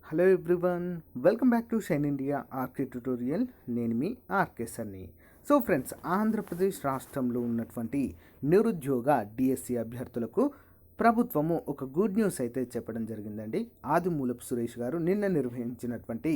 Hello everyone, welcome back to shine India RK tutorial. నేను మీ RK Sunny. So friends, Andhra Pradesh రాష్ట్రంలో ఉన్నటువంటి నిరుద్యోగ డిఎస్సి అభ్యర్థులకు ప్రభుత్వము ఒక గుడ్ న్యూస్ అయితే చెప్పడం జరిగిందండి. ఆదిమూలపు సురేష్ గారు నిన్న నిర్వహించినటువంటి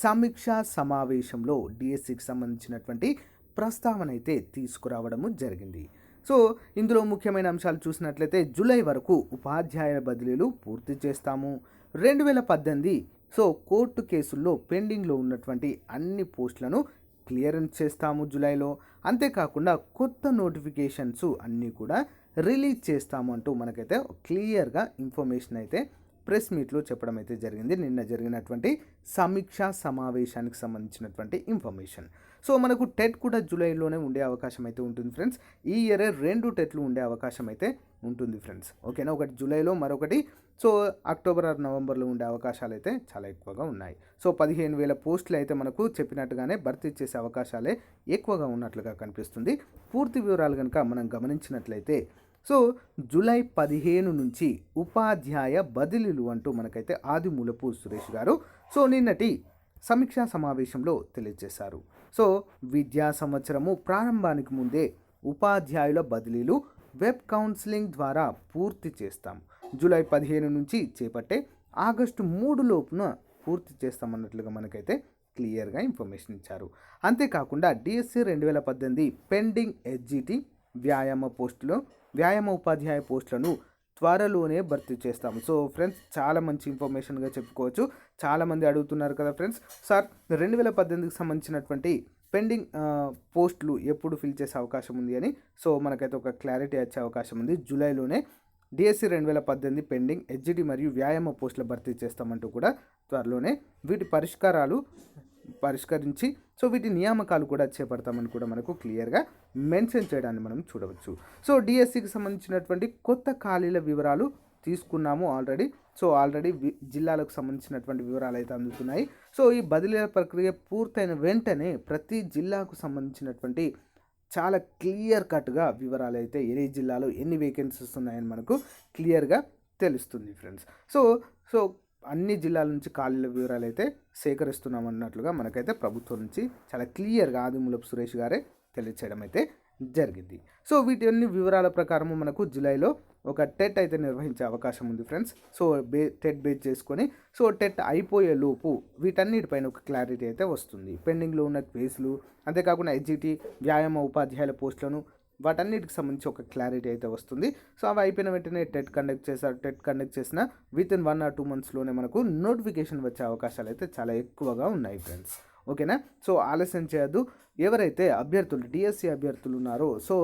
సమీక్షా సమావేశంలో డిఎస్సికి సంబంధించినటువంటి ప్రస్తావన అయితే తీసుకురావడము జరిగింది. సో ఇందులో ముఖ్యమైన అంశాలు చూసినట్లయితే జూలై వరకు ఉపాధ్యాయ బదిలీలు పూర్తి చేస్తాము. 2018 సో కోర్టు కేసుల్లో పెండింగ్లో ఉన్నటువంటి అన్ని పోస్టులను క్లియరెన్స్ చేస్తాము జూలైలో. అంతేకాకుండా కొత్త నోటిఫికేషన్స్ అన్నీ కూడా రిలీజ్ చేస్తాము అంటూ మనకైతే క్లియర్గా ఇన్ఫర్మేషన్ అయితే ప్రెస్ మీట్లో చెప్పడం అయితే జరిగింది. నిన్న జరిగినటువంటి సమీక్షా సమావేశానికి సంబంధించినటువంటి ఇన్ఫర్మేషన్. సో మనకు టెట్ కూడా జూలైలోనే ఉండే అవకాశం అయితే ఉంటుంది ఫ్రెండ్స్. ఈ ఇయరే 2 టెట్లు ఉండే అవకాశం అయితే ఉంటుంది ఫ్రెండ్స్. ఓకేనా, ఒకటి జూలైలో, మరొకటి సో అక్టోబర్ ఆర్ నవంబర్లో ఉండే అవకాశాలు అయితే చాలా ఎక్కువగా ఉన్నాయి. సో 15,000 పోస్టులు అయితే మనకు చెప్పినట్టుగానే భర్తీ చేసే అవకాశాలే ఎక్కువగా ఉన్నట్లుగా కనిపిస్తుంది. పూర్తి వివరాలు కనుక మనం గమనించినట్లయితే సో జూలై 15 నుంచి ఉపాధ్యాయ బదిలీలు అంటూ మనకైతే ఆదిమూలపు సురేష్ గారు సో నిన్నటి సమీక్షా సమావేశంలో తెలియజేశారు. సో విద్యా సంవత్సరము ప్రారంభానికి ముందే ఉపాధ్యాయుల బదిలీలు వెబ్ కౌన్సిలింగ్ ద్వారా పూర్తి చేస్తాం. జూలై 15 నుంచి చేపట్టే ఆగస్టు 3 లోపున పూర్తి చేస్తామన్నట్లుగా మనకైతే క్లియర్గా ఇన్ఫర్మేషన్ ఇచ్చారు. అంతేకాకుండా డిఎస్సి 2018 పెండింగ్ హెచ్జిటి వ్యాయామ ఉపాధ్యాయ పోస్టులను త్వరలోనే భర్తీ చేస్తాము. సో ఫ్రెండ్స్, చాలా మంచి ఇన్ఫర్మేషన్గా చెప్పుకోవచ్చు. చాలామంది అడుగుతున్నారు కదా ఫ్రెండ్స్, సార్ 2018కి సంబంధించినటువంటి పెండింగ్ పోస్టులు ఎప్పుడు ఫిల్ చేసే అవకాశం ఉంది అని. సో మనకైతే ఒక క్లారిటీ వచ్చే అవకాశం ఉంది. జూలైలోనే డిఎస్సి 2018 పెండింగ్ హెచ్జిటి మరియు వ్యాయామ పోస్టుల భర్తీ చేస్తామంటూ కూడా త్వరలోనే వీటి పరిష్కరించి సో వీటి నియామకాలు కూడా చేపడతామని కూడా మనకు క్లియర్గా మెన్షన్ చేయడాన్ని మనం చూడవచ్చు. సో డిఎస్సికి సంబంధించినటువంటి కొత్త ఖాళీల వివరాలు తీసుకున్నాము ఆల్రెడీ. సో జిల్లాలకు సంబంధించినటువంటి వివరాలు అయితే అందుతున్నాయి. సో ఈ బదిలీల ప్రక్రియ పూర్తయిన వెంటనే ప్రతి జిల్లాకు సంబంధించినటువంటి చాలా క్లియర్ కట్గా వివరాలు అయితే ఏ జిల్లాలో ఎన్ని వేకెన్సీస్ ఉన్నాయని మనకు క్లియర్గా తెలుస్తుంది ఫ్రెండ్స్. సో అన్ని జిల్లాల నుంచి ఖాళీల వివరాలు అయితే సేకరిస్తున్నాం అన్నట్లుగా మనకైతే ప్రభుత్వం నుంచి చాలా క్లియర్గా ఆదిమూలపు సురేష్ గారే తెలియచేయడం అయితే జరిగింది. సో వీటి అన్ని వివరాల ప్రకారము మనకు జూలైలో ఒక టెట్ అయితే నిర్వహించే అవకాశం ఉంది ఫ్రెండ్స్. సో టెట్ బేస్ చేసుకొని సో టెట్ అయిపోయే లోపు వీటన్నిటిపైన ఒక క్లారిటీ అయితే వస్తుంది. పెండింగ్లో ఉన్న కేసులు, అంతేకాకుండా హెచ్జిటి వ్యాయామ ఉపాధ్యాయుల పోస్టులను వాటన్నిటికి సంబంధించి ఒక క్లారిటీ అయితే వస్తుంది. సో అవి అయిపోయిన వెంటనే టెట్ కండక్ట్ చేసిన విత్ ఇన్ 1 or 2 monthsలోనే మనకు నోటిఫికేషన్ వచ్చే అవకాశాలు అయితే చాలా ఎక్కువగా ఉన్నాయి ఫ్రెండ్స్. ఓకేనా, సో ఆలస్యం చేయొద్దు. ఎవరైతే అభ్యర్థులు డిఎస్సి అభ్యర్థులు ఉన్నారో సో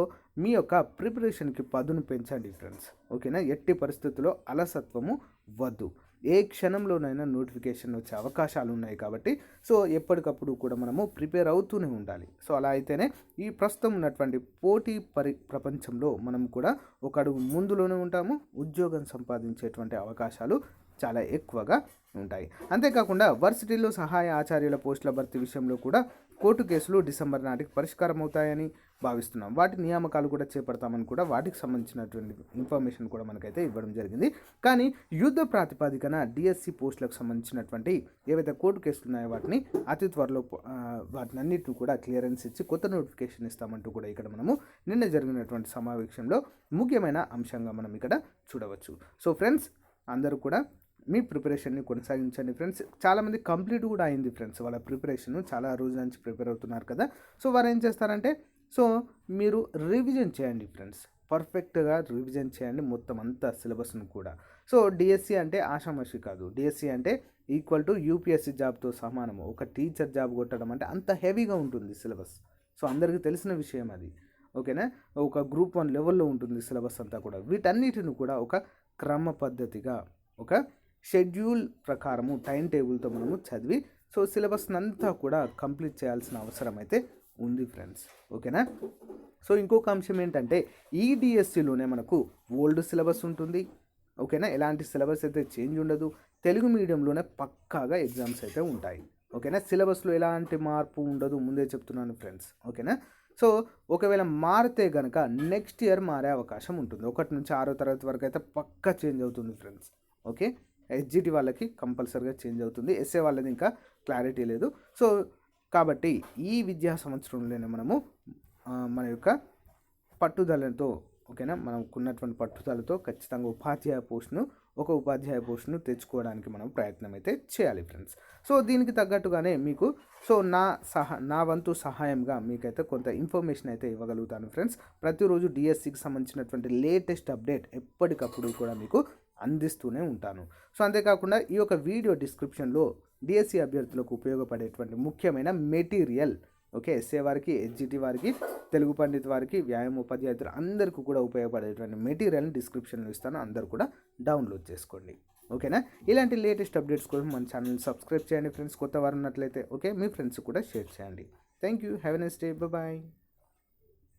మీ యొక్క ప్రిపరేషన్కి పదును పెంచండి ఫ్రెండ్స్. ఓకేనా, ఎట్టి పరిస్థితుల్లో అలసత్వము వద్దు. ఏ క్షణంలోనైనా నోటిఫికేషన్ వచ్చే అవకాశాలు ఉన్నాయి కాబట్టి సో ఎప్పటికప్పుడు కూడా మనము ప్రిపేర్ అవుతూనే ఉండాలి. సో అలా అయితేనే ఈ ప్రస్తుతం ఉన్నటువంటి పోటీ ప్రపంచంలో మనం కూడా ఒక అడుగు ముందులోనే ఉంటాము. ఉద్యోగం సంపాదించేటువంటి అవకాశాలు చాలా ఎక్కువగా ఉంటాయి. అంతేకాకుండా వర్సిటీలో సహాయ ఆచార్యుల పోస్టుల భర్తీ విషయంలో కూడా కోర్టు కేసులు డిసెంబర్ నాటికి పరిష్కారం అవుతాయని భావిస్తున్నాం. వాటి నియామకాలు కూడా చేపడతామని కూడా వాటికి సంబంధించినటువంటి ఇన్ఫర్మేషన్ కూడా మనకైతే ఇవ్వడం జరిగింది. కానీ యుద్ధ ప్రాతిపదికన డిఎస్సి పోస్టులకు సంబంధించినటువంటి ఏవైతే కోర్టు కేసులు ఉన్నాయో వాటిని అతి త్వరలో వాటినన్నిటిని కూడా క్లియరెన్స్ ఇచ్చి కొత్త నోటిఫికేషన్ ఇస్తామంటూ కూడా ఇక్కడ మనము నిన్న జరిగినటువంటి సమావేశంలో ముఖ్యమైన అంశంగా మనం ఇక్కడ చూడవచ్చు. సో ఫ్రెండ్స్, అందరూ కూడా మీ ప్రిపరేషన్ని కొనసాగించండి ఫ్రెండ్స్. చాలామంది కంప్లీట్ కూడా అయింది ఫ్రెండ్స్. వాళ్ళ ప్రిపరేషన్ చాలా రోజుల నుంచి ప్రిపేర్ అవుతున్నారు కదా. సో వారు ఏం చేస్తారంటే సో మీరు రివిజన్ చేయండి ఫ్రెండ్స్. పర్ఫెక్ట్గా రివిజన్ చేయండి మొత్తం అంతా సిలబస్ను కూడా. సో డిఎస్సి అంటే ఆషామాషి కాదు. డిఎస్సి అంటే ఈక్వల్ టు యూపీఎస్సి జాబ్తో సమానము. ఒక టీచర్ జాబ్ కొట్టడం అంటే అంత హెవీగా ఉంటుంది సిలబస్. సో అందరికీ తెలిసిన విషయం అది. ఓకేనా, ఒక గ్రూప్ 1 లెవెల్లో ఉంటుంది సిలబస్ అంతా కూడా. వీటన్నిటిని కూడా ఒక క్రమ పద్ధతిగా ఒక షెడ్యూల్ ప్రకారము టైం టేబుల్తో మనము చదివి సో సిలబస్ అంతా కూడా కంప్లీట్ చేయాల్సిన అవసరం అయితే ఉంది ఫ్రెండ్స్. ఓకేనా, సో ఇంకొక అంశం ఏంటంటే ఈ డిఎస్సిలోనే మనకు ఓల్డ్ సిలబస్ ఉంటుంది. ఓకేనా, ఎలాంటి సిలబస్ అయితే చేంజ్ ఉండదు. తెలుగు మీడియంలోనే పక్కాగా ఎగ్జామ్స్ అయితే ఉంటాయి. ఓకేనా, సిలబస్లో ఎలాంటి మార్పు ఉండదు, ముందే చెప్తున్నాను ఫ్రెండ్స్. ఓకేనా, సో ఒకవేళ మారితే కనుక నెక్స్ట్ ఇయర్ మారే అవకాశం ఉంటుంది. 1 నుంచి 6వ తరగతి వరకు అయితే పక్కా చేంజ్ అవుతుంది ఫ్రెండ్స్. ఓకే, హెచ్జిటి వాళ్ళకి కంపల్సరీగా చేంజ్ అవుతుంది. ఎస్ఏ వాళ్ళది ఇంకా క్లారిటీ లేదు. సో కాబట్టి ఈ విద్యా సంవత్సరంలోనే మనము మన యొక్క పట్టుదలతో, ఓకేనా, మనకున్నటువంటి పట్టుదలతో ఖచ్చితంగా ఉపాధ్యాయ పోస్ట్ను తెచ్చుకోవడానికి మనం ప్రయత్నం అయితే చేయాలి ఫ్రెండ్స్. సో దీనికి తగ్గట్టుగానే మీకు సో నా వంతు సహాయంగా మీకైతే కొంత ఇన్ఫర్మేషన్ అయితే ఇవ్వగలుగుతాను ఫ్రెండ్స్. ప్రతిరోజు డిఎస్సికి సంబంధించినటువంటి లేటెస్ట్ అప్డేట్ ఎప్పటికప్పుడు కూడా మీకు అందిస్తూనే ఉంటాను. సో అంతేకాకుండా ఈ యొక్క వీడియో డిస్క్రిప్షన్లో డిఎస్సి అభ్యర్థులకు ఉపయోగపడేటువంటి ముఖ్యమైన మెటీరియల్, ఓకే, ఎస్ఏ వారికి, హెచ్జిటి వారికి, తెలుగు పండిత్ వారికి, వ్యాయామ ఉపాధ్యాయులు అందరికీ కూడా ఉపయోగపడేటువంటి మెటీరియల్ని డిస్క్రిప్షన్లో ఇస్తాను. అందరూ కూడా డౌన్లోడ్ చేసుకోండి, ఓకేనా. ఇలాంటి లేటెస్ట్ అప్డేట్స్ కోసం మన ఛానల్ సబ్స్క్రైబ్ చేయండి ఫ్రెండ్స్. కొత్త వారు ఉన్నట్లయితే ఓకే, మీ ఫ్రెండ్స్ కూడా షేర్ చేయండి. Thank you. Have a nice day. Bye.